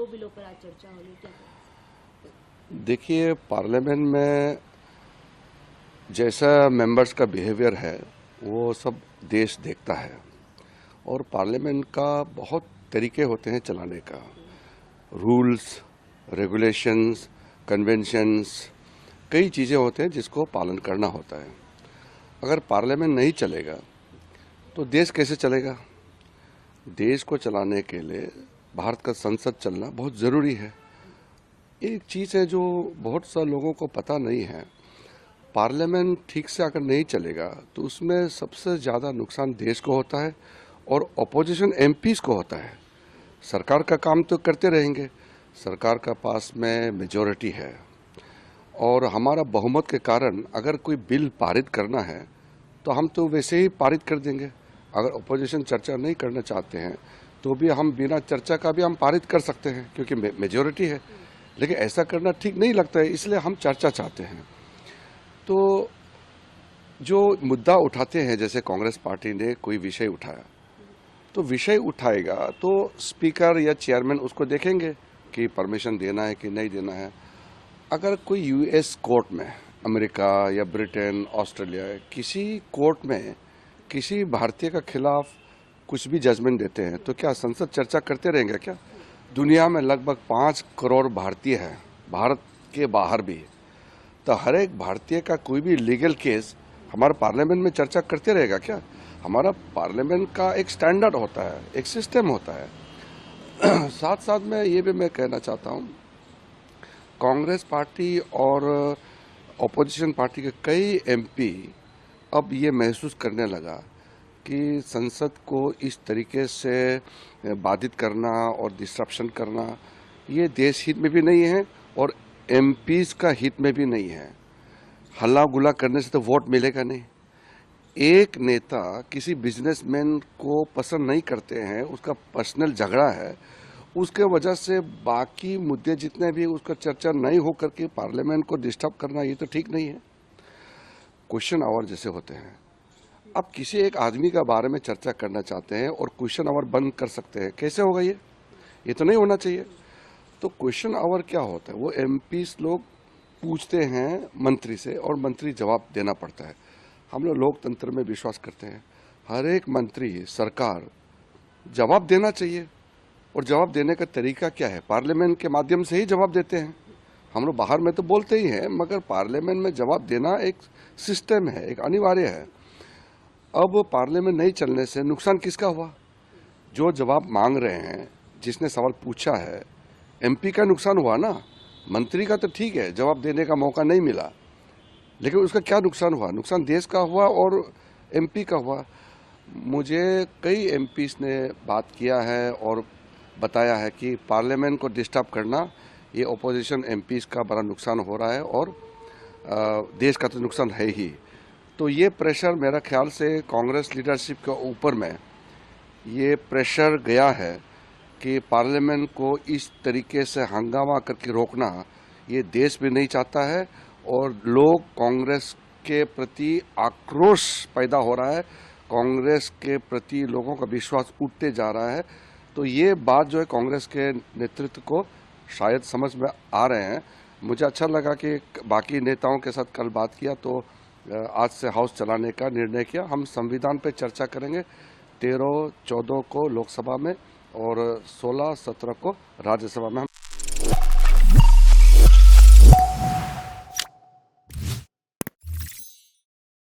दो बिलों पर आज चर्चा हो रही, क्या करें? देखिए, पार्लियामेंट में जैसा मेंबर्स का बिहेवियर है वो सब देश देखता है और पार्लियामेंट का बहुत तरीके होते हैं चलाने का। रूल्स, रेगुलेशंस, कन्वेंशंस, कई चीज़ें होते हैं जिसको पालन करना होता है। अगर पार्लियामेंट नहीं चलेगा तो देश कैसे चलेगा? देश को चलाने के लिए भारत का संसद चलना बहुत ज़रूरी है। एक चीज़ है जो बहुत सा लोगों को पता नहीं है, पार्लियामेंट ठीक से अगर नहीं चलेगा तो उसमें सबसे ज़्यादा नुकसान देश को होता है और अपोजिशन एमपीज़ को होता है। सरकार का काम तो करते रहेंगे, सरकार का पास में मेजॉरिटी है और हमारा बहुमत के कारण अगर कोई बिल पारित करना है तो हम तो वैसे ही पारित कर देंगे। अगर अपोजिशन चर्चा नहीं करना चाहते हैं तो भी हम बिना चर्चा का भी हम पारित कर सकते हैं क्योंकि मेजॉरिटी है। लेकिन ऐसा करना ठीक नहीं लगता है, इसलिए हम चर्चा चाहते हैं। तो जो मुद्दा उठाते हैं, जैसे कांग्रेस पार्टी ने कोई विषय उठाया तो विषय उठाएगा तो स्पीकर या चेयरमैन उसको देखेंगे कि परमिशन देना है कि नहीं देना है। अगर कोई यूएस कोर्ट में, अमेरिका या ब्रिटेन, ऑस्ट्रेलिया, किसी कोर्ट में किसी भारतीय के खिलाफ कुछ भी जजमेंट देते हैं तो क्या संसद चर्चा करते रहेंगे क्या? दुनिया में लगभग 5 करोड़ भारतीय हैं, भारत के बाहर भी। तो हर एक भारतीय का कोई भी लीगल केस हमारे पार्लियामेंट में चर्चा करते रहेगा क्या? हमारा पार्लियामेंट का एक स्टैंडर्ड होता है, एक सिस्टम होता है। साथ साथ में ये भी मैं कहना चाहता हूँ, कांग्रेस पार्टी और अपोजिशन पार्टी के कई एमपी अब ये महसूस करने लगा कि संसद को इस तरीके से बाधित करना और डिस्ट्रप्शन करना ये देश हित में भी नहीं है और एमपीज का हित में भी नहीं है। हल्ला गुल्ला करने से तो वोट मिलेगा नहीं। एक नेता किसी बिजनेसमैन को पसंद नहीं करते हैं, उसका पर्सनल झगड़ा है, उसके वजह से बाकी मुद्दे जितने भी उसका चर्चा नहीं हो करके पार्लियामेंट को डिस्टर्ब करना ये तो ठीक नहीं है। क्वेश्चन आवर जैसे होते हैं, अब किसी एक आदमी का बारे में चर्चा करना चाहते हैं और क्वेश्चन आवर बंद कर सकते हैं, कैसे होगा ये तो नहीं होना चाहिए। तो क्वेश्चन आवर क्या होता है, वो एमपीस लोग पूछते हैं मंत्री से और मंत्री जवाब देना पड़ता है। हम लोग लोकतंत्र में विश्वास करते हैं, हर एक मंत्री, सरकार जवाब देना चाहिए और जवाब देने का तरीका क्या है? पार्लियामेंट के माध्यम से ही जवाब देते हैं। हम लोग बाहर में तो बोलते ही हैं, मगर पार्लियामेंट में जवाब देना एक सिस्टम है, एक अनिवार्य है। अब पार्लियामेंट नहीं चलने से नुकसान किसका हुआ? जो जवाब मांग रहे हैं, जिसने सवाल पूछा है, एमपी का नुकसान हुआ ना। मंत्री का तो ठीक है, जवाब देने का मौका नहीं मिला, लेकिन उसका क्या नुकसान हुआ? नुकसान देश का हुआ और एमपी का हुआ। मुझे कई एमपीस ने बात किया है और बताया है कि पार्लियामेंट को डिस्टर्ब करना ये अपोजिशन एमपीस का बड़ा नुकसान हो रहा है और देश का तो नुकसान है ही। तो ये प्रेशर मेरा ख्याल से कांग्रेस लीडरशिप के ऊपर में ये प्रेशर गया है कि पार्लियामेंट को इस तरीके से हंगामा करके रोकना ये देश भी नहीं चाहता है और लोग कांग्रेस के प्रति आक्रोश पैदा हो रहा है, कांग्रेस के प्रति लोगों का विश्वास उठते जा रहा है। तो ये बात जो है कांग्रेस के नेतृत्व को शायद समझ में आ रहे हैं। मुझे अच्छा लगा कि बाकी नेताओं के साथ कल बात किया तो आज से हाउस चलाने का निर्णय किया। हम संविधान पे चर्चा करेंगे 13-14 को लोकसभा में और 16-17 को राज्यसभा में।